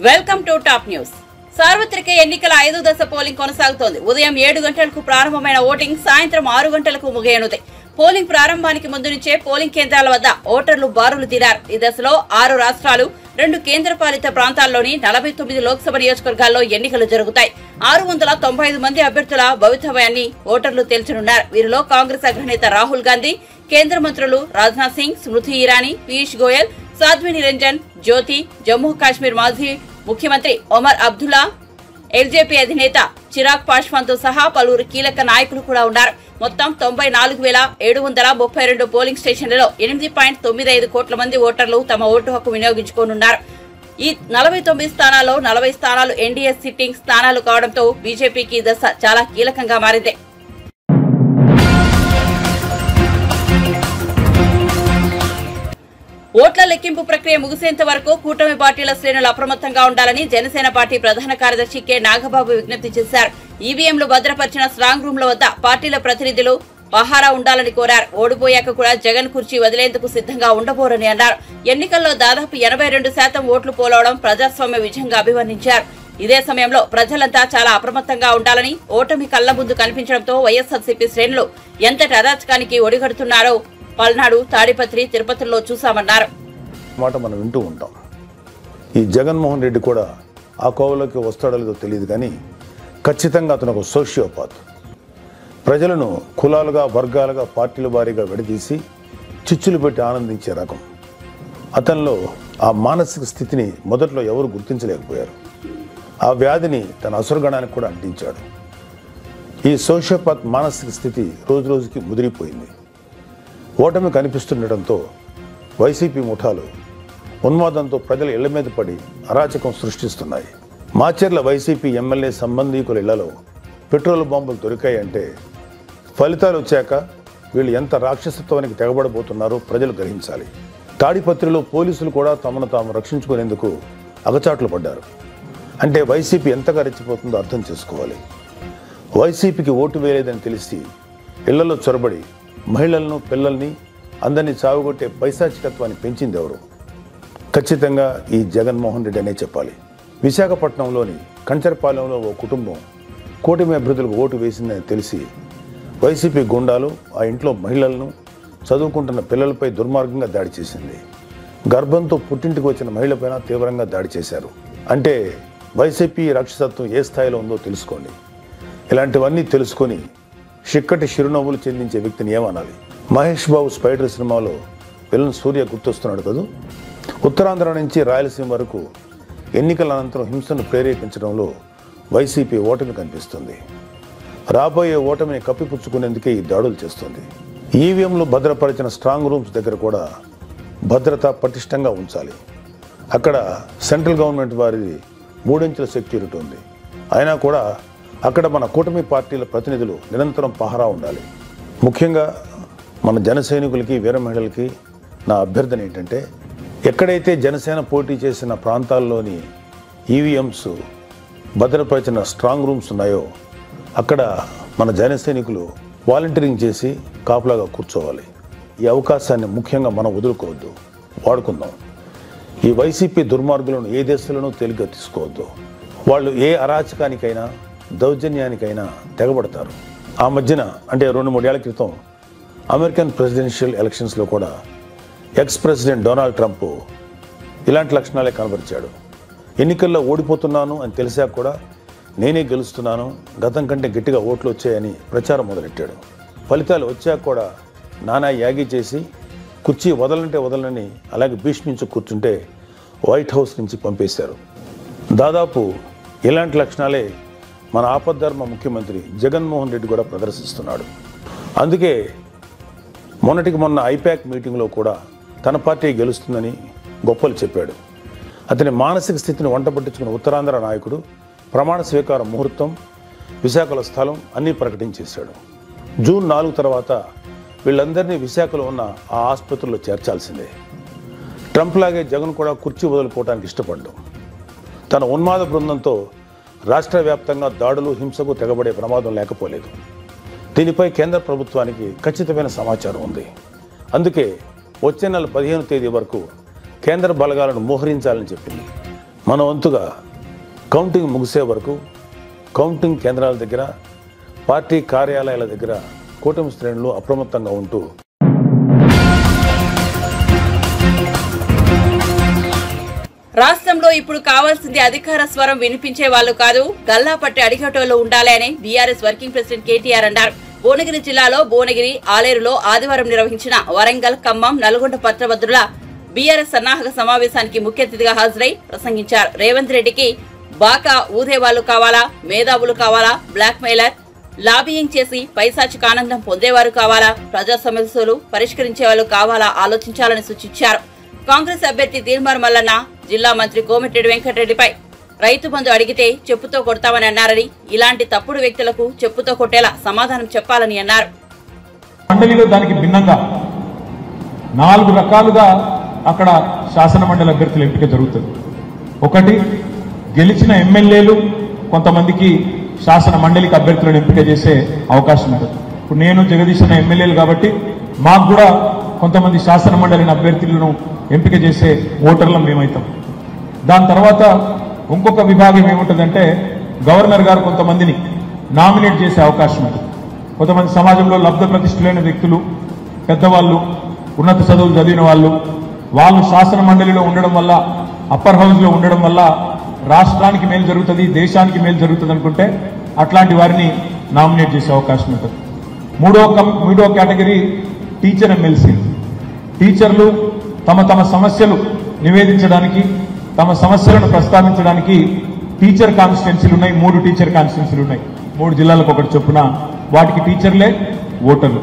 Welcome to top news. సార్వత్రిక ఎన్నికల 5వ దశ పోలింగ్ కొనసాగుతోంది. ఉదయం 7 గంటలకు ప్రారంభమైన ఓటింగ్ సాయంత్రం 6 గంటలకు ముగియనుంది. పోలింగ్ ప్రారంభానికి ముందు నుంచే పోలింగ్ కేంద్రాల వద్ద ఓటర్లు బారులు తీరారు. ఈ దశలో 6 రాష్ట్రాలు 2 కేంద్రపాలిత ప్రాంతాల్లోని 49 లోక్సభ నియోజకవర్గాల్లో ఎన్నికలు జరుగుతాయి. 695 మంది అభ్యర్థుల భవితవ్యాన్ని ఓటర్లు తేల్చనున్నారు. వీరిలో కాంగ్రెస్ అగ్రనేత రాహుల్ గాంధీ, కేంద్ర మంత్రులు రాజ్నాథ్ సింగ్, స్మృతి ఇరానీ, పీయూష్ గోయల్, సాధ్వి నిరంజన్ జ్యోతి, జమ్మూ కాశ్మీర్ మాజీ ముఖ్యమంత్రి ఒమర్ అబ్దుల్లా, ఎల్జేపీ అధినేత చిరాగ్ పాస్వాన్ తో సహా పలువురు కీలక నాయకులు కూడా ఉన్నారు. మొత్తం 94,732 పోలింగ్ స్టేషన్లలో 8.95 కోట్ల మంది ఓటర్లు తమ ఓటు హక్కు వినియోగించుకోనున్నారు. ఈ 49 స్థానాల్లో 40 స్థానాలు ఎన్డీఏ సిట్టింగ్ స్థానాలు కావడంతో బీజేపీకి ఈ దశ చాలా కీలకంగా మారింది. ఓట్ల లెక్కింపు ప్రక్రియ ముగిసేంత వరకు కూటమి పార్టీల శ్రేణులు అప్రమత్తంగా ఉండాలని జనసేన పార్టీ ప్రధాన కార్యదర్శి కె నాగబాబు విజ్ఞప్తి చేశారు. ఈవీఎంలు భద్రపరిచిన స్ట్రాంగ్ రూమ్ల వద్ద పార్టీల ప్రతినిధులు పహారా ఉండాలని కోరారు. ఓడిపోయాక కూడా జగన్ కుర్చీ వదిలేందుకు సిద్ధంగా ఉండబోరని అన్నారు. ఎన్నికల్లో దాదాపు 82% ఓట్లు పోలవడం ప్రజాస్వామ్య విజయంగా అభివర్ణించారు. ఇదే సమయంలో ప్రజలంతా చాలా అప్రమత్తంగా ఉండాలని, ఓటమి కళ్ల ముందు కనిపించడంతో వైఎస్ఆర్సీపీ శ్రేణులు ఎంతటి అరాచకానికి ఒడిగడుతున్నారో పల్నాడు, తాడిపత్రి, తిరుపతిలో చూశామన్నారు. మాట మనం వింటూ ఉంటాం. ఈ జగన్మోహన్ రెడ్డి కూడా ఆ కోవలోకి వస్తాడో లేదో తెలియదు, కానీ ఖచ్చితంగా అతను ఒక సోషియోపాత్. ప్రజలను కులాలుగా, వర్గాలుగా, పార్టీల వారీగా విడదీసి చిచ్చులు పెట్టి ఆనందించే రకం. అతనిలో ఆ మానసిక స్థితిని మొదట్లో ఎవరు గుర్తించలేకపోయారు. ఆ వ్యాధిని తన అసురగణానికి కూడా అంటించాడు. ఈ సోషియోపాత్ మానసిక స్థితి రోజు రోజుకి ముదిరిపోయింది. ఓటమి కనిపిస్తుండటంతో వైసీపీ ముఠాలు ఉన్మాదంతో ప్రజల ఇళ్ల మీద పడి అరాచకం సృష్టిస్తున్నాయి. మాచర్ల వైసీపీ ఎమ్మెల్యే సంబంధీకుల ఇళ్లలో పెట్రోల్ బాంబులు దొరికాయంటే ఫలితాలు వచ్చాక వీళ్ళు ఎంత రాక్షసత్వానికి తెగబడబోతున్నారో ప్రజలు గ్రహించాలి. తాడిపత్రిలో పోలీసులు కూడా తమను తాము రక్షించుకునేందుకు అగచాట్లు పడ్డారు. అంటే వైసీపీ ఎంతగా రెచ్చిపోతుందో అర్థం చేసుకోవాలి. వైసీపీకి ఓటు వేయలేదని తెలిసి ఇళ్లలో చొరబడి మహిళలను, పిల్లల్ని అందరినీ చావుగొట్టే పైశాచికత్వాన్ని పెంచింది ఎవరు? ఖచ్చితంగా ఈ జగన్మోహన్ రెడ్డి అనే చెప్పాలి. విశాఖపట్నంలోని కంచరపాలెంలో ఓ కుటుంబం కూటమి అభ్యర్థులకు ఓటు వేసిందని తెలిసి వైసీపీ గుండాలు ఆ ఇంట్లో మహిళలను, చదువుకుంటున్న పిల్లలపై దుర్మార్గంగా దాడి చేసింది. గర్భంతో పుట్టింటికి వచ్చిన మహిళపైన తీవ్రంగా దాడి చేశారు. అంటే వైసీపీ రాక్షసత్వం ఏ స్థాయిలో ఉందో తెలుసుకోండి. ఇలాంటివన్నీ తెలుసుకొని చిక్కటి చిరునవ్వులు చెందించే వ్యక్తిని ఏమనాలి? మహేష్ బాబు స్పైడర్ సినిమాలో విలన్ సూర్య గుర్తొస్తున్నాడు కదా. ఉత్తరాంధ్ర నుంచి రాయలసీమ వరకు ఎన్నికల అనంతరం హింసను ప్రేరేపించడంలో వైసీపీ ఓటమి కనిపిస్తుంది. రాబోయే ఓటమిని కప్పిపుచ్చుకునేందుకే ఈ దాడులు చేస్తుంది. ఈవీఎంలు భద్రపరిచిన స్ట్రాంగ్ రూమ్స్ దగ్గర కూడా భద్రత పటిష్టంగా ఉంచాలి. అక్కడ సెంట్రల్ గవర్నమెంట్ వారిది 3 ఇంచుల సెక్యూరిటీ ఉంది. అయినా కూడా అక్కడ మన కూటమి పార్టీల ప్రతినిధులు నిరంతరం పహరా ఉండాలి. ముఖ్యంగా మన జన సైనికులకి, వీర మహిళలకి నా అభ్యర్థన ఏంటంటే, ఎక్కడైతే జనసేన పోటీ చేసిన ప్రాంతాల్లోని ఈవీఎంస్ భద్రపరిచిన స్ట్రాంగ్ రూమ్స్ ఉన్నాయో అక్కడ మన జన సైనికులు వాలంటీరింగ్ చేసి కాపులాగా కూర్చోవాలి. ఈ అవకాశాన్ని ముఖ్యంగా మనం వదులుకోవద్దు, వాడుకుందాం. ఈ వైసీపీ దుర్మార్గులను ఏ దేశంలోనూ తేలిగ్గా తీసుకోవద్దు. వాళ్ళు ఏ అరాచకానికైనా, దౌర్జన్యానికైనా తెగబడతారు. ఆ మధ్యన అంటే 2-3 ఏళ్ల క్రితం అమెరికన్ ప్రెసిడెన్షియల్ ఎలక్షన్స్లో కూడా ఎక్స్ ప్రెసిడెంట్ డొనాల్డ్ ట్రంప్ ఇలాంటి లక్షణాలే కనబరిచాడు. ఎన్నికల్లో ఓడిపోతున్నాను అని తెలిసాక కూడా నేనే గెలుస్తున్నాను, గతం కంటే గట్టిగా ఓట్లు వచ్చాయని ప్రచారం మొదలెట్టాడు. ఫలితాలు వచ్చాక కూడా నానా యాగి చేసి కుర్చీ వదలంటే వదలని అలాగే భీష్మించి కూర్చుంటే వైట్ హౌస్ నుంచి పంపేశారు. దాదాపు ఇలాంటి లక్షణాలే మన ఆపద్ధర్మ ముఖ్యమంత్రి జగన్మోహన్ రెడ్డి కూడా ప్రదర్శిస్తున్నాడు. అందుకే మొన్నటికి మొన్న ఐపాక్ మీటింగ్లో కూడా తన పార్టీ గెలుస్తుందని గొప్పలు చెప్పాడు. అతని మానసిక స్థితిని వంటపట్టించుకున్న ఉత్తరాంధ్ర నాయకుడు ప్రమాణ స్వీకార ముహూర్తం, విశాఖలో స్థలం అన్నీ ప్రకటించేశాడు. జూన్ 4 తర్వాత వీళ్ళందరినీ విశాఖలో ఉన్న ఆ ఆసుపత్రుల్లో చేర్చాల్సిందే. ట్రంప్ లాగే జగన్ కూడా కుర్చీ వదులుకోవడానికి ఇష్టపడ్డాడు. తన ఉన్మాద బృందంతో రాష్ట్ర వ్యాప్తంగా దాడులు, హింసకు తెగబడే ప్రమాదం లేకపోలేదు. దీనిపై కేంద్ర ప్రభుత్వానికి ఖచ్చితమైన సమాచారం ఉంది. అందుకే వచ్చే నెల 15వ తేదీ వరకు కేంద్ర బలగాలను మోహరించాలని చెప్పింది. మన వంతుగా కౌంటింగ్ ముగిసే వరకు కౌంటింగ్ కేంద్రాల దగ్గర, పార్టీ కార్యాలయాల దగ్గర కూటమి శ్రేణులు అప్రమత్తంగా ఉంటూ రాష్ట్రంలో ఇప్పుడు కావాల్సింది అధికార స్వరం వినిపించే వాళ్ళు కాదు, గల్లా పట్టి అడిగేటోళ్లు ఉండాలి అని బీఆర్ఎస్ వర్కింగ్ ప్రెసిడెంట్ కేటీఆర్ అన్నారు. భువనగిరి జిల్లాలో భువనగిరి, ఆలేరులో ఆదివారం నిర్వహించిన వరంగల్, ఖమ్మం, నల్గొండ పత్రభద్రుల బీఆర్ఎస్ సన్నాహక సమావేశానికి ముఖ్య అతిథిగా హాజరై ప్రసంగించారు. రేవంత్ రెడ్డికి బాకా ఊదేవాళ్లు కావాలా, మేధావులు కావాలా, బ్లాక్ మెయిలర్, లాబియింగ్ చేసి పైశాచిక ఆనందం పొందేవారు కావాలా, ప్రజా సమస్యలు పరిష్కరించే వాళ్ళు కావాలా ఆలోచించాలని సూచించారు. కాంగ్రెస్ అభ్యర్థి తీర్మార్ మల్లన్న జిల్లా మంత్రి కోమటిరెడ్డి వెంకటరెడ్డిపై రైతు బంధు అడిగితే చెప్పుతో కొడతామని అన్నారని, ఇలాంటి తప్పుడు వ్యక్తులకు చెప్పుతో కొట్టేలా సమాధానం చెప్పాలని అన్నారు. మండలిలో దానికి భిన్నంగా 4 రకాలుగా అక్కడ శాసన మండలి అభ్యర్థుల ఎంపిక జరుగుతుంది. ఒకటి, గెలిచిన ఎమ్మెల్యేలు కొంతమందికి శాసన మండలికి అభ్యర్థులను ఎంపిక చేసే అవకాశం ఉంటుంది. ఇప్పుడు నేను జగదీష్ అన్న ఎమ్మెల్యేలు కాబట్టి మాకు కూడా కొంతమంది శాసన మండలిని అభ్యర్థులను ఎంపిక చేసే ఓటర్లం మేమవుతాం. దాని తర్వాత ఇంకొక విభాగం ఏముంటుందంటే గవర్నర్ గారు కొంతమందిని నామినేట్ చేసే అవకాశం ఉంటుంది. కొంతమంది సమాజంలో లబ్ధ ప్రతిష్ఠులైన వ్యక్తులు, పెద్దవాళ్ళు, ఉన్నత చదువులు చదివిన వాళ్ళు శాసన మండలిలో ఉండడం వల్ల, అప్పర్ హౌస్లో ఉండడం వల్ల రాష్ట్రానికి మేలు జరుగుతుంది, దేశానికి మేలు జరుగుతుంది అనుకుంటే అట్లాంటి వారిని నామినేట్ చేసే అవకాశం ఉంటుంది. మూడో కేటగిరీ టీచర్ ఎమ్మెల్సీ. టీచర్లు తమ సమస్యలు నివేదించడానికి, తమ సమస్యలను ప్రస్తావించడానికి టీచర్ కాన్స్టిట్యున్సీలు ఉన్నాయి. 3 టీచర్ కాన్స్టిట్యున్సీలు ఉన్నాయి, 3 జిల్లాలకు ఒకటి చొప్పున. వాటికి టీచర్లే ఓటర్లు.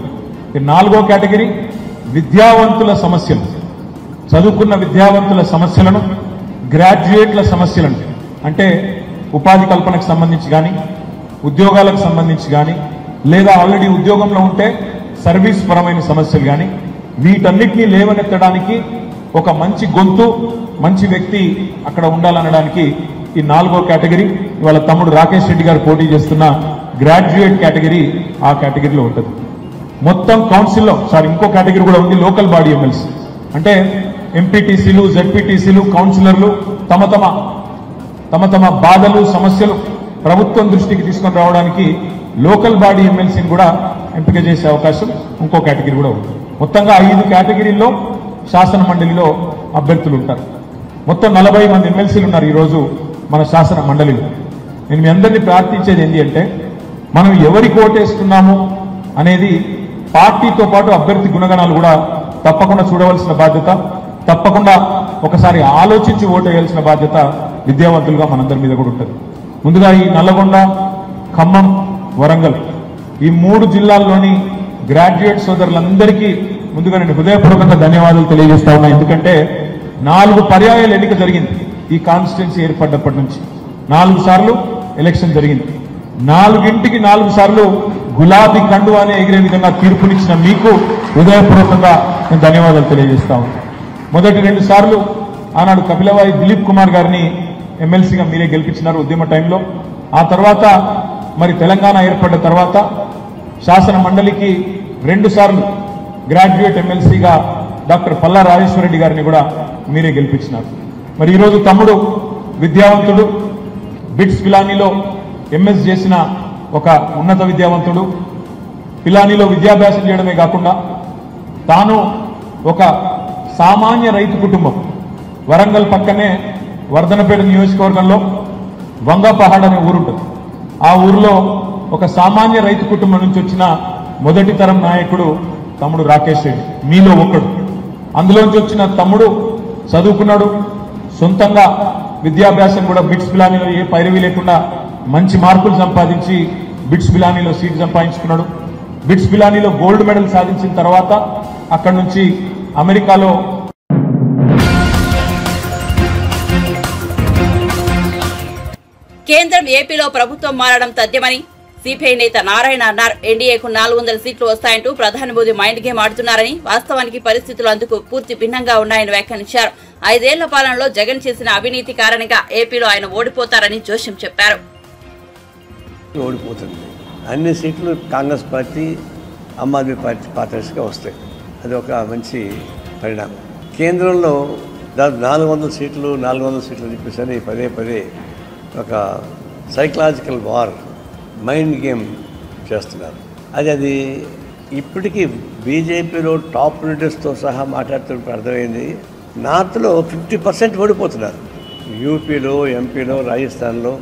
4వ కేటగిరీ విద్యావంతుల సమస్యలు. చదువుకున్న విద్యావంతుల సమస్యలను, గ్రాడ్యుయేట్ల సమస్యలను, అంటే ఉపాధి కల్పనకు సంబంధించి కానీ, ఉద్యోగాలకు సంబంధించి కానీ, లేదా ఆల్రెడీ ఉద్యోగంలో ఉంటే సర్వీస్ పరమైన సమస్యలు కానీ, వీటన్నిటినీ లేవనెత్తడానికి ఒక మంచి గొంతు, మంచి వ్యక్తి అక్కడ ఉండాలనడానికి ఈ 4వ కేటగిరీ. ఇవాళ తమ్ముడు రాకేష్ రెడ్డి గారు పోటీ చేస్తున్న గ్రాడ్యుయేట్ కేటగిరీ ఆ కేటగిరీలో ఉంటుంది. మొత్తం కౌన్సిల్లో ఇంకో కేటగిరీ కూడా ఉంది, లోకల్ బాడీ ఎమ్మెల్సీ. అంటే ఎంపీటీసీలు, జెడ్పీటీసీలు, కౌన్సిలర్లు తమ బాధలు, సమస్యలు ప్రభుత్వం దృష్టికి తీసుకొని రావడానికి లోకల్ బాడీ ఎమ్మెల్సీని కూడా ఎంపిక చేసే అవకాశం ఇంకో కేటగిరీ కూడా ఉంది. మొత్తంగా 5 కేటగిరీల్లో శాసన మండలిలో అభ్యర్థులు ఉంటారు. మొత్తం 40 మంది ఎమ్మెల్సీలు ఉన్నారు ఈరోజు మన శాసన మండలిలో. నేను మీ అందరినీ ప్రార్థించేది ఏంటి అంటే, మనం ఎవరికి ఓటేస్తున్నాము అనేది పార్టీతో పాటు అభ్యర్థి గుణగణాలు కూడా తప్పకుండా చూడవలసిన బాధ్యత, తప్పకుండా ఒకసారి ఆలోచించి ఓటేయాల్సిన బాధ్యత విద్యావంతులుగా మనందరి మీద కూడా ఉంటుంది. ముందుగా ఈ నల్లగొండ, ఖమ్మం, వరంగల్ ఈ 3 జిల్లాల్లోని గ్రాడ్యుయేట్ సోదరులందరికీ ముందుగా నేను హృదయపూర్వకంగా ధన్యవాదాలు తెలియజేస్తా ఉన్నా. ఎందుకంటే 4 పర్యాయాలు ఎన్నిక జరిగింది ఈ కాన్స్టిట్యున్సీ ఏర్పడ్డప్పటి నుంచి. 4 సార్లు ఎలక్షన్ జరిగింది. 4 సార్లు గులాబీ కండువానే ఎగిరే విధంగా తీర్పునిచ్చిన మీకు హృదయపూర్వకంగా నేను ధన్యవాదాలు తెలియజేస్తా ఉన్నా. మొదటి 2 సార్లు ఆనాడు కపిలవాయి దిలీప్ కుమార్ గారిని ఎమ్మెల్సీగా మీరే గెలిపించినారు ఉద్యమ టైంలో. ఆ తర్వాత మరి తెలంగాణ ఏర్పడ్డ తర్వాత శాసన మండలికి 2 సార్లు గ్రాడ్యుయేట్ ఎమ్మెల్సీగా డాక్టర్ పల్లా రాజేశ్వరరెడ్డి గారిని కూడా మీరే గెలిపించినారు. మరి ఈరోజు తమ్ముడు విద్యావంతుడు, బిట్స్ పిలానీలో ఎంఎస్ చేసిన ఒక ఉన్నత విద్యావంతుడు, పిలానీలో విద్యాభ్యాసం చేయడమే కాకుండా తాను ఒక సామాన్య రైతు కుటుంబం, వరంగల్ పక్కనే వర్ధనపేట నియోజకవర్గంలో వంగపహాడ్ అనే ఊరుంటుంది. ఆ ఊరిలో ఒక సామాన్య రైతు కుటుంబం నుంచి వచ్చిన మొదటి తరం నాయకుడు తమ్ముడు రాకేష్ రెడ్డి, మీలో ఒకడు. అందులోంచి వచ్చిన తమ్ముడు చదువుకున్నాడు, సొంతంగా విద్యాభ్యాసం కూడా బిట్స్ పిలానీలో ఏ పైరవి లేకుండా మంచి మార్కులు సంపాదించి బిట్స్ పిలానీలో సీట్ సంపాదించుకున్నాడు. బిట్స్ పిలానీలో గోల్డ్ మెడల్ సాధించిన తర్వాత అక్కడి నుంచి అమెరికాలో కేంద్రం ఏపీలో ప్రభుత్వం మారడం తథ్యమని సిపిఐ నేత నారాయణ అన్నారు. ఎన్డీఏకు 400 సీట్లు వస్తాయంటూ ప్రధాని మోదీ మైండ్ గేమ్ ఆడుతున్నారని, వాస్తవానికి పరిస్థితులు అందుకు పూర్తి భిన్నంగా ఉన్నాయని వ్యాఖ్యానించారు. 5 ఏళ్ల పాలనలో జగన్ చేసిన అవినీతి కారణంగా ఏపీలో ఆయన ఓడిపోతారని జోషం చెప్పారు. ఓడిపోతుంది. అన్ని సీట్లు కాంగ్రెస్ పార్టీ, ఆమ్ ఆద్మీ పార్టీ పార్ట్నర్స్గా వస్తాయి. అది ఒక మంచి పరిణామం. కేంద్రంలో దాదాపు 400 సీట్లు అని చెప్పేసి పదే పదే ఒక సైకలాజికల్ వార్, మైండ్ గేమ్ చేస్తున్నారు. అది ఇప్పటికీ బీజేపీలో టాప్ లీడర్స్తో సహా మాట్లాడుతున్నప్పుడు అర్థమైంది. నార్త్లో 50% ఓడిపోతున్నారు. యూపీలో, ఎంపీలో, రాజస్థాన్లో,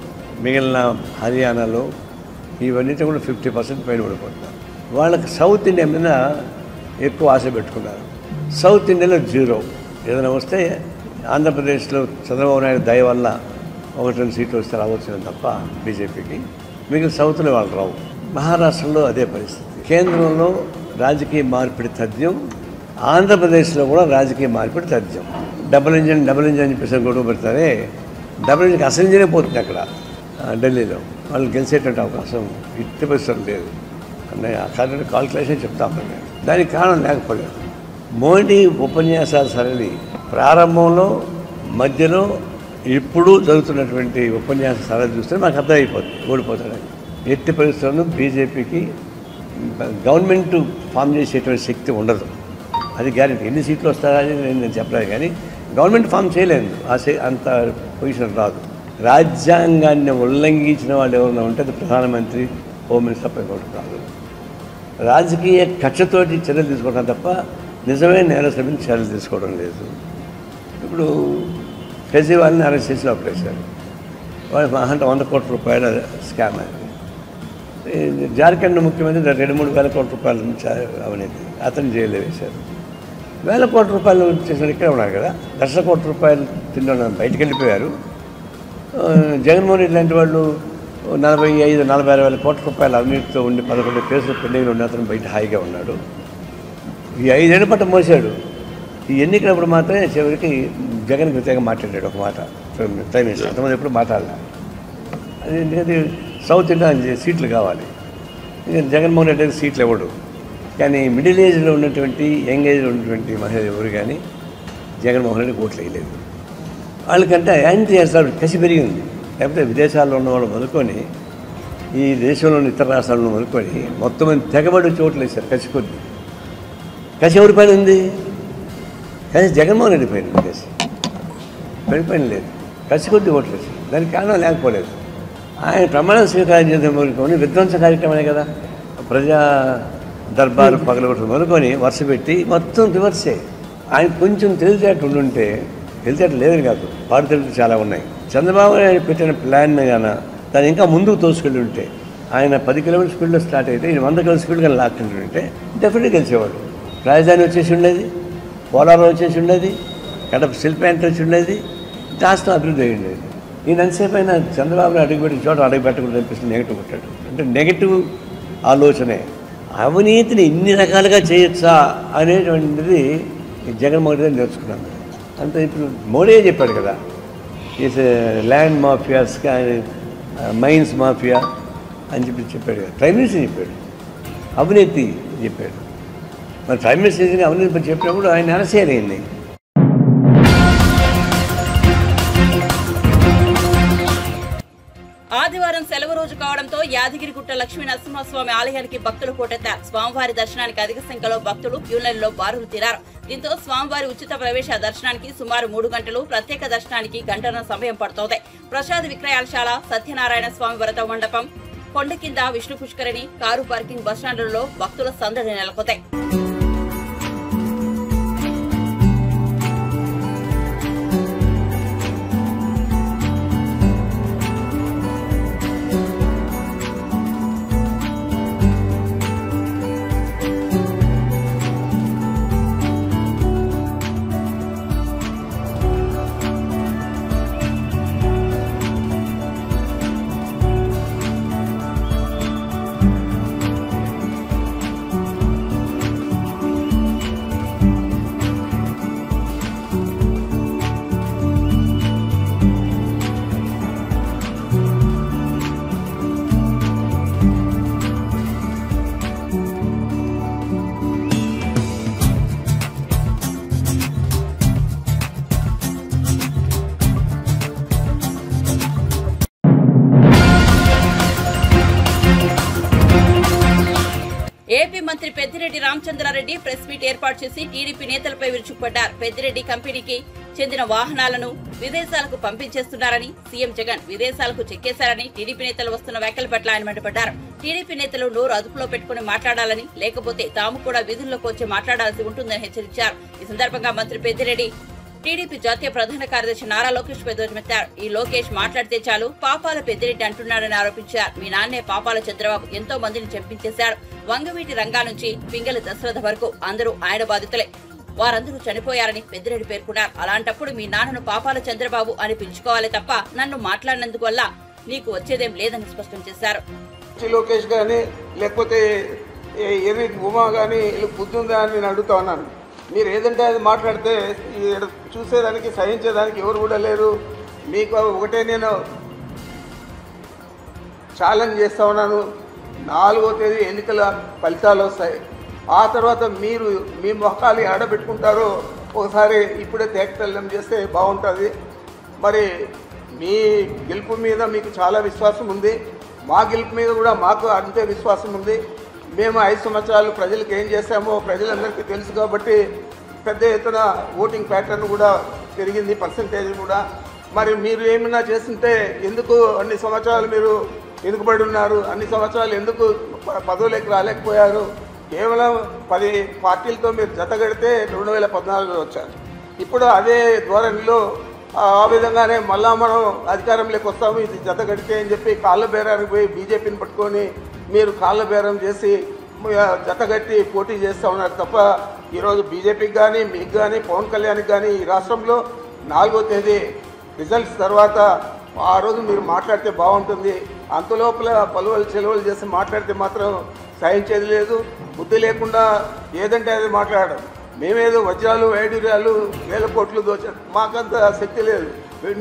మిగిలిన హర్యానాలో ఇవన్నిటి కూడా 50% పైన ఓడిపోతున్నారు. వాళ్ళకి సౌత్ ఇండియా మీద ఎక్కువ ఆశ పెట్టుకున్నారు. సౌత్ ఇండియాలో 0. ఏదైనా వస్తే ఆంధ్రప్రదేశ్లో చంద్రబాబు నాయుడు దయ వల్ల 1-2 సీట్లు వస్తే రావచ్చు తప్ప బీజేపీకి, మిగిలిన సౌత్లో వాళ్ళు రావు. మహారాష్ట్రలో అదే పరిస్థితి. కేంద్రంలో రాజకీయ మార్పిడి తథ్యం, ఆంధ్రప్రదేశ్లో కూడా రాజకీయ మార్పిడి తథ్యం. డబుల్ ఇంజన్ అని చెప్పేసి గొడవ పెడతారే, డబుల్ ఇంజిన్కి అసలు ఇంజనే పోతుంది అక్కడ ఢిల్లీలో. వాళ్ళు గెలిచేటువంటి అవకాశం ఇట్టి పరిస్థితులు లేదు అనే కాల్కులేషన్ చెప్తాను. దానికి కారణం లేకపోలేదు. మోడీ ఉపన్యాసాల సరళి ప్రారంభంలో, మధ్యలో, ఇప్పుడు జరుగుతున్నటువంటి ఉపన్యాస సరళి చూస్తే మాకు అర్థమైపోతుంది ఓడిపోతాడని. ఎట్టి పరిస్థితుల్లో బీజేపీకి గవర్నమెంట్ ఫామ్ చేసేటువంటి శక్తి ఉండదు, అది గ్యారెంటీ. ఎన్ని సీట్లు వస్తాయని నేను చెప్పలేదు, కానీ గవర్నమెంట్ ఫామ్ చేయలేదు, అంత పొజిషన్ రాదు. రాజ్యాంగాన్ని ఉల్లంఘించిన వాళ్ళు ఎవరైనా ఉంటే అది ప్రధానమంత్రి, హోమ్ మినిస్టర్ పై కాదు. రాజకీయ కక్షతోటి చర్యలు తీసుకోవడం తప్ప నిజమైన నేరస్తుల మీద చర్యలు తీసుకోవడం లేదు. ఇప్పుడు కేజ్రీవాల్ని అరెస్ట్ చేసి లోపలేశారు. వాళ్ళు 100 కోట్ల రూపాయల స్కామ్ అది. జార్ఖండ్ ముఖ్యమంత్రి 2-3 వేల కోట్ల రూపాయల నుంచి అవినీతి, అతను జైల్లో వేశారు. 1,000 కోట్ల రూపాయలు చేసిన ఇక్కడే ఉన్నారు కదా, 1,00,000 కోట్ల రూపాయలు తిన్న బయటికి వెళ్ళిపోయారు. జగన్మోహన్ రెడ్డి లాంటి వాళ్ళు 45-46 వేల కోట్ల రూపాయల అవినీతితో ఉండి 11 కేసులు పెండింగ్లో ఉన్న అతను బయట హాయిగా ఉన్నాడు. ఈ 5 ఏళ్ళ పాటు మోసాడు. ఈ ఎన్నికలప్పుడు మాత్రమే చివరికి జగన్ వ్యతిరేకంగా మాట్లాడాడు ఒక మాట ప్రైమ్ మినిస్టర్. అంతమంది ఎప్పుడు మాట్లాడాలి. అది ఎందుకంటే సౌత్ ఇండియా సీట్లు కావాలి, జగన్మోహన్ రెడ్డి సీట్లు ఇవ్వడు. కానీ మిడిల్ ఏజ్లో ఉన్నటువంటి, యంగ్ ఏజ్లో ఉన్నటువంటి మహిళలు ఎవరు కానీ జగన్మోహన్ రెడ్డి ఓట్లు వేయలేదు. వాళ్ళకంటే యాంటీ చేస్తాడు కసి పెరిగింది. లేకపోతే విదేశాల్లో ఉన్నవాళ్ళు మొదలుకొని, ఈ దేశంలోని ఇతర రాష్ట్రాలను మొదలుకొని మొత్తం మంది తెగబడి చోట్లు వేశారు. కసి ఎవరి పైన ఉంది? కానీ జగన్మోహన్ రెడ్డి పైన కసి పైన లేదు. కసి కొద్ది ఓట్లు వేసి దానికి కారణం లేకపోలేదు. ఆయన ప్రమాణ స్వీకారం చేసిన మొదలుకొని విధ్వంస కార్యక్రమమే కదా, ప్రజా దర్బారు పగలగొట్టు మొదలుకొని వరుస పెట్టి మొత్తం రివర్సే. ఆయన కొంచెం తెలివితేటలు ఉండుంటే, తెలివితేటలు లేదని కాదు, వాడు తెలివి చాలా ఉన్నాయి. చంద్రబాబు నాయుడు పెట్టిన ప్లాన్ కానీ దాన్ని ఇంకా ముందుకు తోసుకెళ్ళి ఉంటే, ఆయన 10 కిలోమీటర్ స్పీడ్లో స్టార్ట్ అయితే ఈయన 100 కిలోమీటర్ స్పీడ్ కానీ లాక్కుంటూ ఉంటే డెఫినెట్గా గెలిచేవాడు. రాజధాని వచ్చేసి ఉండేది, పోలవరం వచ్చేసి ఉండేది, కడప స్టీల్ ప్లాంట్ వచ్చి ఉండేది, రాష్ట్రం అభివృద్ధి అయ్యి ఉండేది. ఈయన ఎంతసేపు అయినా చంద్రబాబు అడుగుపెట్టిన చోట అడుగుపెట్టకూడదు అనిపిస్తుంది, నెగిటివ్ కొట్టాడు. అంటే నెగిటివ్ ఆలోచనే. అవినీతిని ఇన్ని రకాలుగా చేయొచ్చా అనేటువంటిది జగన్మోహన్ రెడ్డి నేర్చుకున్నాను. అంతే. ఇప్పుడు మోడీ చెప్పాడు కదా, is land mafias, mines mafia అని చెప్పాడు కదా. ప్రైమ్ మినిస్టర్ చెప్పాడు, అవినీతి చెప్పాడు. మరి ప్రైమ్ మినిస్టర్ అవినీతి చెప్పినప్పుడు ఆయన అరెస్ట్ చేయాలి. ఆదివారం సెలవు రోజు కావడంతో యాదగిరిగుట్ట లక్ష్మీ నరసింహస్వామి ఆలయానికి భక్తులు పోటెత్తారు. స్వామివారి దర్శనానికి అధిక సంఖ్యలో భక్తులు క్యూలైన్లో బారులు తీరారు. దీంతో స్వామివారి ఉచిత ప్రవేశ దర్శనానికి సుమారు 3 గంటలు, ప్రత్యేక దర్శనానికి గంటల సమయం పడుతోంది. ప్రసాద విక్రయాలశాల, సత్యనారాయణ స్వామి వ్రత మండపం, కొండ కింద విష్ణు పుష్కరిణి, కారు పార్కింగ్, బస్టాండ్లలో భక్తుల సందడి నెలకొంది. మంత్రి పెద్దిరెడ్డి రామచంద్రారెడ్డి ప్రెస్ మీట్ ఏర్పాటు చేసి టీడీపీ నేతలపై విరుచుకుపడ్డారు. పెద్దిరెడ్డి కంపెనీకి చెందిన వాహనాలను విదేశాలకు పంపించేస్తున్నారని, సీఎం జగన్ విదేశాలకు చెక్కేశారని టీడీపీ నేతలు వస్తున్న వ్యాఖ్యల పట్ల ఆయన మండిపడ్డారు. టీడీపీ నేతలు నోరు అదుపులో పెట్టుకుని మాట్లాడాలని, లేకపోతే తాము కూడా విధుల్లోకి వచ్చి మాట్లాడాల్సి ఉంటుందని హెచ్చరించారు. ఈ సందర్భంగా మంత్రి పెద్దిరెడ్డి టీడీపీ జాతీయ ప్రధాన కార్యదర్శి నారా లోకేష్ పై ధ్వజమెత్తారు. ఈ లోకేష్ మాట్లాడితే చాలు పాపాల పెద్దిరెడ్డి అంటున్నాడని ఆరోపించారు. మీ నాన్నే పాపాల చంద్రబాబు ఎంతో మందిని చంపించేశారు. వంగవీటి రంగా నుంచి పింగళి దశరథ వరకు అందరూ ఆయన బాధితులే. వారందరూ చనిపోయారని పెద్దిరెడ్డి పేర్కొన్నారు. అలాంటప్పుడు మీ నాన్నను పాపాల చంద్రబాబు అని పిలుచుకోవాలి తప్ప నన్ను మాట్లాడినందుకు వల్ల నీకు వచ్చేదేం లేదని స్పష్టం చేశారు. లోకేష్ గానీ లేకపోతే ఎర్రి ఉమా గానీ బుద్ధుందా అని నేను అడుగుతా ఉన్నాను. మీరు ఏదంటే అది మాట్లాడితే చూసేదానికి సహించేదానికి ఎవరు కూడా లేరు. మీకు ఒకటే నేను ఛాలెంజ్ చేస్తా ఉన్నాను. 4వ తేదీ ఎన్నికల ఫలితాలు వస్తాయి. ఆ తర్వాత మీరు మీ మొఖాలు ఆడబెట్టుకుంటారో ఒకసారి ఇప్పుడే తేటతెల్లం చేస్తే బాగుంటుంది. మరి మీ గెలుపు మీద మీకు చాలా విశ్వాసం ఉంది. మా గెలుపు మీద కూడా మాకు అంతే విశ్వాసం ఉంది. మేము 5 సంవత్సరాలు ప్రజలకు ఏం చేశామో ప్రజలందరికీ తెలుసు కాబట్టి పెద్ద ఎత్తున ఓటింగ్ ప్యాటర్న్ కూడా పెరిగింది, పర్సంటేజ్ కూడా. మరి మీరు ఏమైనా చేస్తుంటే ఎందుకు అన్ని సంవత్సరాలు మీరు వెనుకబడి ఉన్నారు? అన్ని సంవత్సరాలు ఎందుకు పదవులకు రాలేకపోయారు? కేవలం 10 పార్టీలతో మీరు జతగడితే 2014లో వచ్చారు. ఇప్పుడు అదే ధోరణిలో ఆ విధంగానే మళ్ళా మనం అధికారంలోకి వస్తాము, ఇది జతగడితే అని చెప్పి కాళ్ళ బేరానికి పోయి బీజేపీని పట్టుకొని మీరు కాళ్ళ బేరం చేసి జతగట్టి పోటీ చేస్తూ ఉన్నారు తప్ప ఈరోజు బీజేపీకి కానీ మీకు కానీ పవన్ కళ్యాణ్కి కానీ ఈ రాష్ట్రంలో 4వ తేదీ రిజల్ట్స్ తర్వాత ఆ రోజు మీరు మాట్లాడితే బాగుంటుంది. అంతలోపల పలువలు చెలవలు చేసి మాట్లాడితే మాత్రం సహించేది లేదు. బుద్ధి లేకుండా ఏదంటే అది మాట్లాడడం. మేమేదో వజ్రాలు వైడూర్యాలు 1000 కోట్లు దోచాం, మాకంత శక్తి లేదు.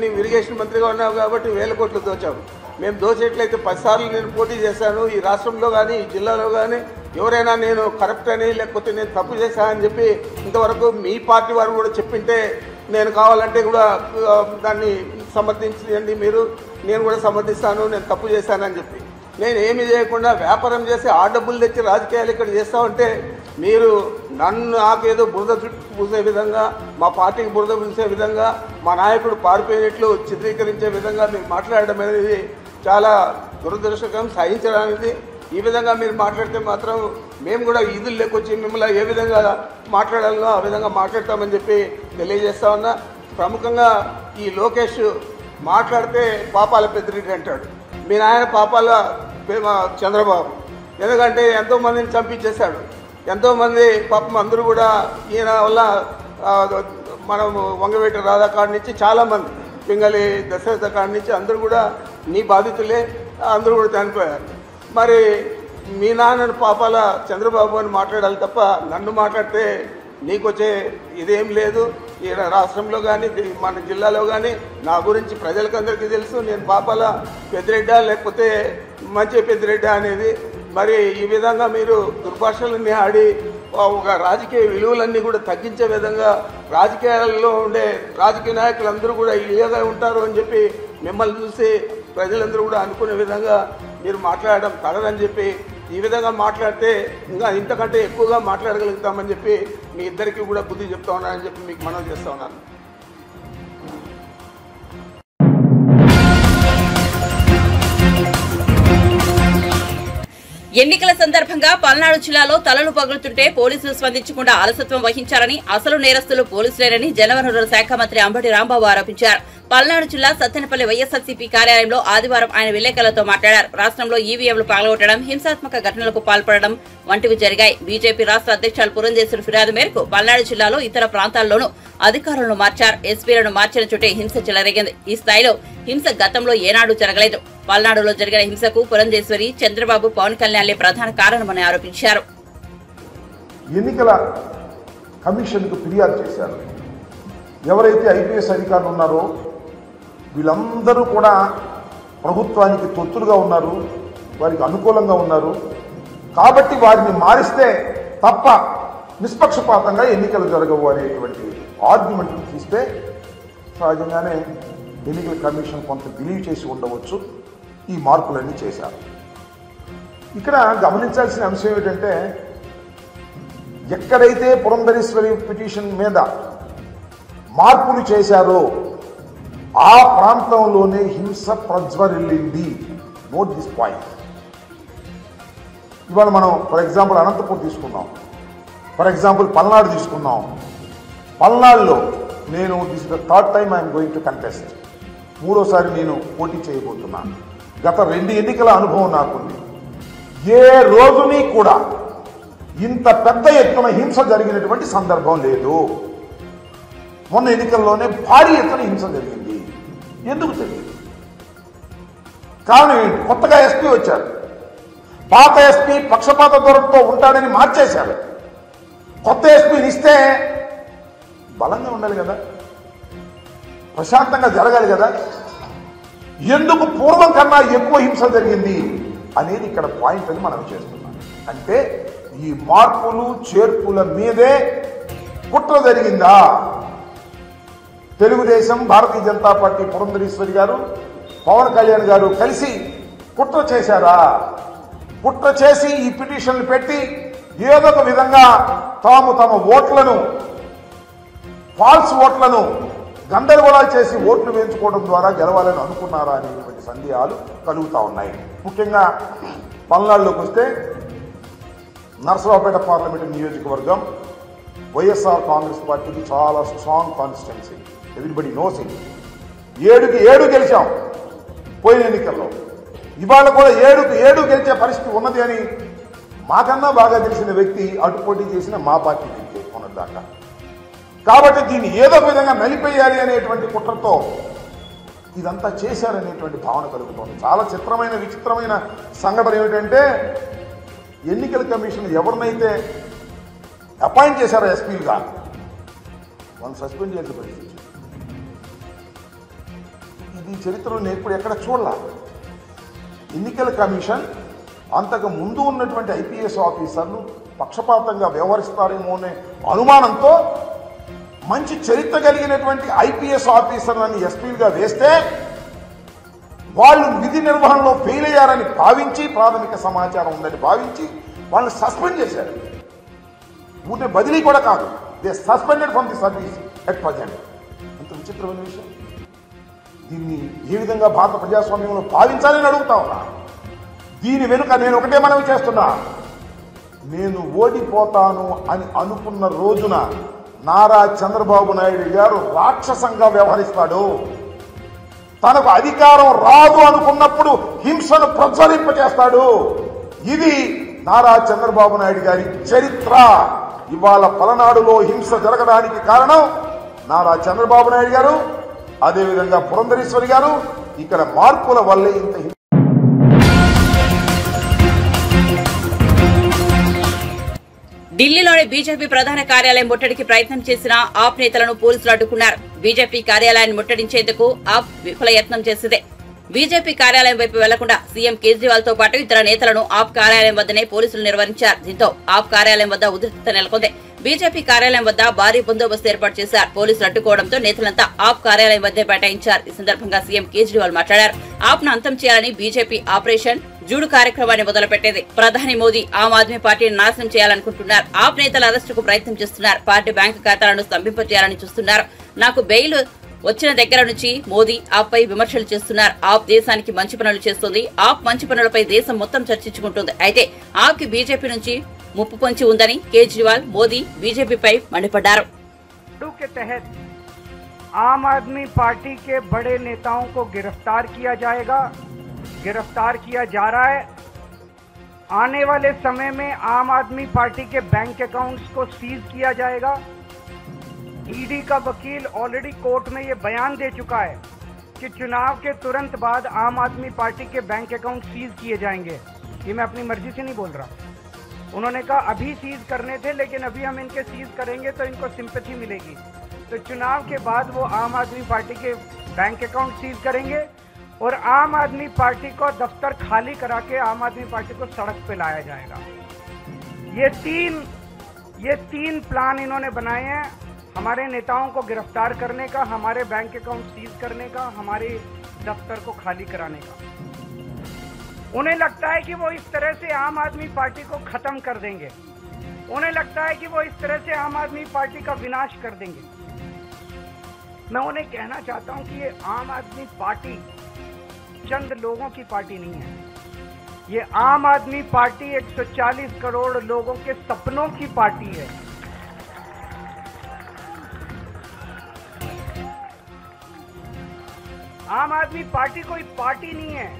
నీవు ఇరిగేషన్ మంత్రిగా ఉన్నావు కాబట్టి 1000 కోట్లు దోచాము. మేము దోచేట్లయితే 10 సార్లు నేను పోటీ చేశాను. ఈ రాష్ట్రంలో కానీ ఈ జిల్లాలో కానీ ఎవరైనా నేను కరప్ట్ అని లేకపోతే నేను తప్పు చేశానని చెప్పి ఇంతవరకు మీ పార్టీ వారు కూడా చెప్పింటే నేను కావాలంటే కూడా దాన్ని సమర్థించండి మీరు. నేను కూడా సమర్థిస్తాను నేను తప్పు చేశానని చెప్పి. నేను ఏమి చేయకుండా వ్యాపారం చేసి ఆ డబ్బులు తెచ్చి రాజకీయాలు ఇక్కడ చేస్తామంటే మీరు నాకేదో బురద పూసే విధంగా, మా పార్టీకి బురద పూసే విధంగా, మా నాయకుడు పారిపోయినట్లు చిత్రీకరించే విధంగా మీరు మాట్లాడడం అనేది చాలా దురదృష్టకరం, సహించడానికి. ఈ విధంగా మీరు మాట్లాడితే మాత్రం మేము కూడా ఈదులు లేకొచ్చి మిమ్మల్ని ఏ విధంగా మాట్లాడాలో ఆ విధంగా మాట్లాడతామని చెప్పి తెలియజేస్తా ఉన్నా. ప్రముఖంగా ఈ లోకేష్ మాట్లాడితే పాపాల పెద్దిరెడ్డి అంటాడు. మీ నాయన పాపాల చంద్రబాబు. ఎందుకంటే ఎంతోమందిని చంపించేశాడు. ఎంతోమంది పాపం అందరూ కూడా ఈయన వల్ల మనం వంగవేట రాధా కాడి నుంచి చాలామంది, పింగళి దశరథ కాడి నుంచి అందరూ కూడా నీ బాధితులే, అందరూ కూడా చనిపోయారు. మరి మీ నాన్నను పాపాల చంద్రబాబు అని మాట్లాడాలి తప్ప నన్ను మాట్లాడితే నీకు వచ్చే ఇదేం లేదు. ఈ రాష్ట్రంలో కానీ మన జిల్లాలో కానీ నా గురించి ప్రజలకందరికీ తెలుసు. నేను పాపాల పెద్దిరెడ్డా లేకపోతే మంచి పెద్దిరెడ్డా అనేది. మరి ఈ విధంగా మీరు దుర్భాషలన్నీ ఆడి ఒక రాజకీయ విలువలన్నీ కూడా తగ్గించే విధంగా రాజకీయాల్లో ఉండే రాజకీయ నాయకులందరూ కూడా ఇలాగే ఉంటారు అని చెప్పి మిమ్మల్ని చూసి ప్రజలందరూ కూడా అనుకునే విధంగా మీరు మాట్లాడడం తగదని చెప్పి ఈ విధంగా మాట్లాడితే ఇంకా ఇంతకంటే ఎక్కువగా మాట్లాడగలుగుతామని చెప్పి మీ ఇద్దరికీ కూడా బుద్ధి చెప్తా ఉన్నానని చెప్పి మీకు మనవి చేస్తా ఉన్నాను. ఎన్నికల సందర్భంగా పల్నాడు జిల్లాలో తలలు పగులుతుంటే పోలీసులు స్పందించకుండా అలసత్వం వహించారని, అసలు నేరస్తులు పోలీసులేనని జలవనరుల శాఖ మంత్రి అంబటి రాంబాబు ఆరోపించారు. పల్నాడు జిల్లా సత్తెనపల్లి వైఎస్ఆర్సీపీ కార్యాలయంలో ఆదివారం ఆయన విలేకరులతో మాట్లాడారు. రాష్ట్రంలో ఈవీఎంలు పగలగొట్టడం, హింసాత్మక ఘటనలకు పాల్పడడం వంటివి జరిగాయి. బీజేపీ రాష్ట్ర అధ్యక్షులు పురంధేశ్వరి ఫిర్యాదు మేరకు పల్నాడు జిల్లాలో ఇతర ప్రాంతాల్లోనూ అధికారులను మార్చారు. ఎస్పీలను మార్చిన చోటే హింస చెలరేగింది. ఈ స్థాయిలో హింస గతంలో ఏనాడు జరగలేదు. పల్నాడులో జరిగిన హింసకు పురంధేశ్వరి, చంద్రబాబు, పవన్ కళ్యాణ్లే ప్రధాన కారణమని ఆరోపించారు. ఎన్నికల కమిషన్కు ఫిర్యాదు చేశారు. ఎవరైతే ఐపీఎస్ అధికారులు ఉన్నారో వీళ్ళందరూ కూడా ప్రభుత్వానికి తొత్తులుగా ఉన్నారు, వారికి అనుకూలంగా ఉన్నారు. కాబట్టి వారిని మారిస్తే తప్ప నిష్పక్షపాతంగా ఎన్నికలు జరగవు అనేటువంటి ఆర్గ్యుమెంట్ తీస్తే సహజంగానే ఎన్నికల కమిషన్ కొంత బిలీవ్ చేసి ఉండవచ్చు. ఈ మార్పులన్నీ చేశారు. ఇక్కడ గమనించాల్సిన అంశం ఏమిటంటే ఎక్కడైతే పురంధరేశ్వరి పిటిషన్ మీద మార్పులు చేశారో ఆ ప్రాంతంలోనే హింస ప్రజ్వరిల్లింది. Note this point. ఇవాళ మనం ఫర్ ఎగ్జాంపుల్ అనంతపూర్ తీసుకున్నాం, ఫర్ ఎగ్జాంపుల్ పల్నాడు తీసుకున్నాం. పల్నాడులో నేను this the third time I'm going to contest, మూడోసారి నేను పోటీ చేయబోతున్నాను. గత 2 ఎన్నికల అనుభవం నాకుంది. ఏ రోజుని కూడా ఇంత పెద్ద ఎత్తున హింస జరిగినటువంటి సందర్భం లేదు. మొన్న ఎన్నికల్లోనే భారీ ఎత్తున హింస జరిగింది. ఎందుకు జరిగింది? కారణం ఏంటి? కొత్తగా ఎస్పీ వచ్చారు. పాత ఎస్పీ పక్షపాత ధోరణితో ఉంటాడని మార్చేశారు. కొత్త ఎస్పీని ఇస్తే బలంగా ఉండాలి కదా, ప్రశాంతంగా జరగాలి కదా. ఎందుకు పూర్వం కన్నా ఎక్కువ హింస జరిగింది అనేది ఇక్కడ పాయింట్ అని మనం చేస్తున్నాం. అంటే ఈ మార్పులు చేర్పుల మీదే కుట్ర జరిగిందా? తెలుగుదేశం, భారతీయ జనతా పార్టీ, పురంధరేశ్వరి గారు, పవన్ కళ్యాణ్ గారు కలిసి కుట్ర చేశారా? కుట్ర చేసి ఈ పిటిషన్లు పెట్టి ఏదో ఒక విధంగా తాము తమ ఓట్లను, ఫాల్స్ ఓట్లను గందరగోళాలు చేసి ఓట్లు వేయించుకోవడం ద్వారా గెలవాలని అనుకున్నారా అనేటువంటి సందేహాలు కలుగుతూ ఉన్నాయి. ముఖ్యంగా పల్నాడులోకి వస్తే నరసరావుపేట పార్లమెంటు నియోజకవర్గం వైఎస్ఆర్ కాంగ్రెస్ పార్టీకి చాలా strong constituency. Everybody knows it. 7కి 7 గెలిచాం పోయిన ఎన్నికల్లో. ఇవాళ కూడా 7కి 7 గెలిచే పరిస్థితి ఉన్నది అని మాకన్నా బాగా తెలిసిన వ్యక్తి అటు పోటీ చేసిన మా పార్టీ వ్యక్తి ఉన్నదాకా. కాబట్టి దీన్ని ఏదో విధంగా నలిపేయాలి అనేటువంటి కుట్రతో ఇదంతా చేశారనేటువంటి భావన కలుగుతోంది. చాలా చిత్రమైన విచిత్రమైన సంఘటన ఏమిటంటే ఎన్నికల కమిషన్ ఎవరినైతే అపాయింట్ చేశారో ఎస్పీలుగా వాళ్ళని సస్పెండ్ చేసే పరిస్థితి. ఇది చరిత్రలో నేను ఎప్పుడు ఎక్కడ చూడాల. ఎన్నికల కమిషన్ అంతకు ముందు ఉన్నటువంటి ఐపీఎస్ ఆఫీసర్లు పక్షపాతంగా వ్యవహరిస్తారేమో అనే అనుమానంతో మంచి చరిత్ర కలిగినటువంటి ఐపీఎస్ ఆఫీసర్లను ఎస్పీలుగా వేస్తే వాళ్ళు విధి నిర్వహణలో ఫెయిల్ అయ్యారని భావించి, ప్రాథమిక సమాచారం ఉందని భావించి వాళ్ళని సస్పెండ్ చేశారు. ఊరినే బదిలీ కూడా కాదు, they suspended from the service at present. ఎంత విచిత్రమైన విషయం. దీన్ని ఏ విధంగా భారత ప్రజాస్వామ్యంలో భావించాలని అడుగుతా ఉన్నా. దీని వెనుక నేను ఒకటే మనవి చేస్తున్నా, నేను ఓడిపోతాను అని అనుకున్న రోజున నారా చంద్రబాబు నాయుడు గారు రాక్షసంగా వ్యవహరిస్తాడు. తనకు అధికారం రాదు అనుకున్నప్పుడు హింసను ప్రజ్వలింపజేస్తాడు. ఇది నారా చంద్రబాబు నాయుడు గారి చరిత్ర. ఇవాళ పలనాడులో హింస జరగడానికి కారణం నారా చంద్రబాబు నాయుడు గారు, అదేవిధంగా పురంధరేశ్వరి గారు. ఇక్కడ మార్పుల వల్లే ఇంత ఢిల్లీలోని బీజేపీ ప్రధాన కార్యాలయం ముట్టడికి ప్రయత్నం చేసిన ఆప్ నేతలను పోలీసులు అడ్డుకున్నారు. బీజేపీ కార్యాలయాన్ని ముట్టడించేందుకు ఆప్ విఫల యత్నం చేసింది. బీజేపీ కార్యాలయం వైపు వెళ్లకుండా సీఎం కేజ్రీవాల్ తో పాటు ఇతర నేతలను ఆప్ కార్యాలయం వద్దనే పోలీసులు నిర్వహించారు. దీంతో ఆప్ కార్యాలయం వద్ద ఉద్రిక్తత నెలకొంది. బీజేపీ కార్యాలయం వద్ద భారీ బందోబస్తు ఏర్పాటు చేశారు. పోలీసులు అడ్డుకోవడంతో నేతలంతా ఆప్ కార్యాలయం వద్దే బైఠాయించారు. ఈ సందర్భంగా సీఎం కేజ్రీవాల్ మాట్లాడారు. ఆప్ ను అంతం చేయాలని బీజేపీ ఆపరేషన్ జూడు కార్యక్రమాన్ని మొదలుపెట్టేది. ప్రధాని మోదీ ఆమ్ ఆద్మీ పార్టీని నాశనం చేయాలనుకుంటున్నారు. ఆప్ నేతల అరెస్టుకు ప్రయత్నం చేస్తున్నారు. పార్టీ బ్యాంకు ఖాతాలను స్తంభింపజేయాలని చూస్తున్నారు. నాకు బెయిల్ వచ్చిన దగ్గర నుంచి మోదీ ఆప్ పై విమర్శలు చేస్తున్నారు. ఆప్ దేశానికి మంచి పనులు చేస్తుంది. ఆప్ మంచి పనులపై దేశం మొత్తం చర్చించుకుంటుంది. అయితే ఆప్ కి బీజేపీ నుంచి ముప్పు పొంచి ఉందని కేజ్రీవాల్, మోదీ బీజేపీపై మండిపడ్డారు. आम आदमी पार्टी के बड़े नेताओं को गिरफ्तार किया जाएगा, गिरफ्तार किया जा रहा है। आने वाले समय में आम आदमी पार्टी के बैंक अकाउंट्स को सीज किया जाएगा। ईडी का वकील ऑलरेडी कोर्ट में ये बयान दे चुका है कि चुनाव के तुरंत बाद आम आदमी पार्टी के बैंक अकाउंट सीज किए जाएंगे। ये मैं अपनी मर्जी से नहीं बोल रहा। उन्होंने कहा अभी सीज करने थे, लेकिन अभी हम इनके सीज करेंगे तो इनको सिंपैथी मिलेगी। तो चुनाव के बाद वो आम आदमी पार्टी के बैंक अकाउंट सीज करेंगे और आम आदमी पार्टी को दफ्तर खाली करा के आम आदमी पार्टी को सड़क पे लाया जाएगा। ये तीन प्लान इन्होंने बनाए हैं, हमारे नेताओं को गिरफ्तार करने का, हमारे बैंक अकाउंट सीज करने का, हमारे दफ्तर को खाली कराने का। उन्हें लगता है कि वो इस तरह से आम आदमी पार्टी को खत्म कर देंगे। उन्हें लगता है कि वो इस तरह से आम आदमी पार्टी का विनाश कर देंगे। मैं उन्हें कहना चाहता हूं कि ये आम आदमी पार्टी चंद लोगों की पार्टी नहीं है। ये आम आदमी पार्टी 140 करोड़ लोगों के सपनों की पार्टी है। आम आदमी पार्टी कोई पार्टी नहीं है।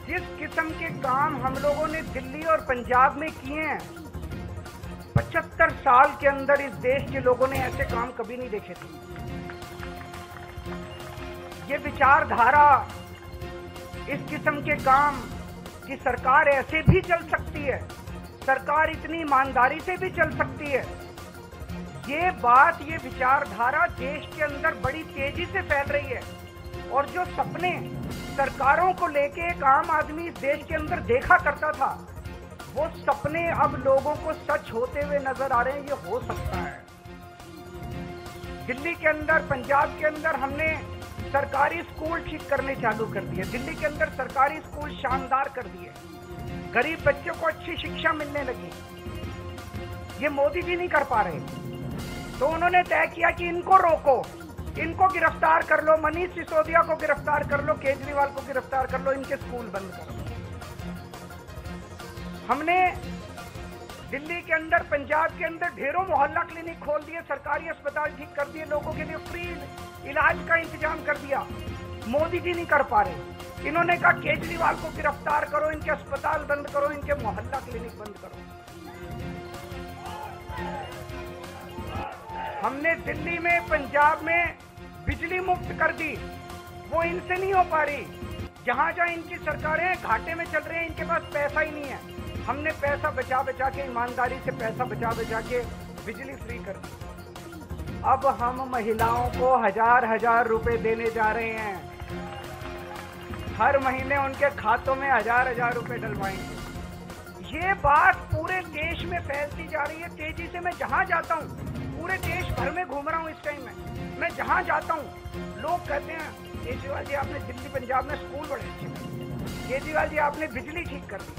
जिस किस्म के काम हम लोगों ने दिल्ली और पंजाब में किए हैं, 75 साल के अंदर इस देश के लोगों ने ऐसे काम कभी नहीं देखे थे। ये विचारधारा, इस किस्म के काम कि सरकार ऐसे भी चल सकती है, सरकार इतनी ईमानदारी से भी चल सकती है, ये बात, ये विचारधारा देश के अंदर बड़ी तेजी से फैल रही है। और जो सपने सरकारों को लेके एक आम आदमी इस देश के अंदर देखा करता था, वो सपने अब लोगों को सच होते हुए नजर आ रहे हैं। ये हो सकता है। दिल्ली के अंदर, पंजाब के अंदर हमने सरकारी स्कूल ठीक करने चालू कर दिए। दिल्ली के अंदर सरकारी स्कूल शानदार कर दिए। गरीब बच्चों को अच्छी शिक्षा मिलने लगी। ये मोदी जी नहीं कर पा रहे, तो उन्होंने तय किया कि इनको रोको, इनको गिरफ्तार कर लो, मनीष सिसोदिया को गिरफ्तार कर लो, केजरीवाल को गिरफ्तार कर लो, इनके स्कूल बंद करो। हमने दिल्ली के अंदर, पंजाब के अंदर ढेरों मोहल्ला क्लिनिक खोल दिए, सरकारी अस्पताल ठीक कर दिए, लोगों के लिए फ्री इलाज का इंतजाम कर दिया। मोदी जी नहीं कर पा रहे। इन्होंने कहा केजरीवाल को गिरफ्तार करो, इनके अस्पताल बंद करो, इनके मोहल्ला क्लिनिक बंद करो। हमने दिल्ली में, पंजाब में बिजली मुफ्त कर दी, वो इनसे नहीं हो पा रही। जहां जहां इनकी सरकारें घाटे में चल रही हैं, इनके पास पैसा ही नहीं है। हमने पैसा बचा बचा के, ईमानदारी से पैसा बचा बचा के बिजली फ्री कर दी। अब हम महिलाओं को 1000-1000 रुपए देने जा रहे हैं। हर महीने उनके खातों में 1000-1000 रुपए डलवाएंगे। ये बात पूरे देश में फैलती जा रही है तेजी से। मैं जहां जाता हूं, पूरे देश भर में घूम रहा हूं इस टाइम में, मैं जहां जाता हूं लोग कहते हैं केजरीवाल जी आपने दिल्ली पंजाब में स्कूल बड़े अच्छे कर दिए, केजरीवाल जी आपने बिजली ठीक कर दी,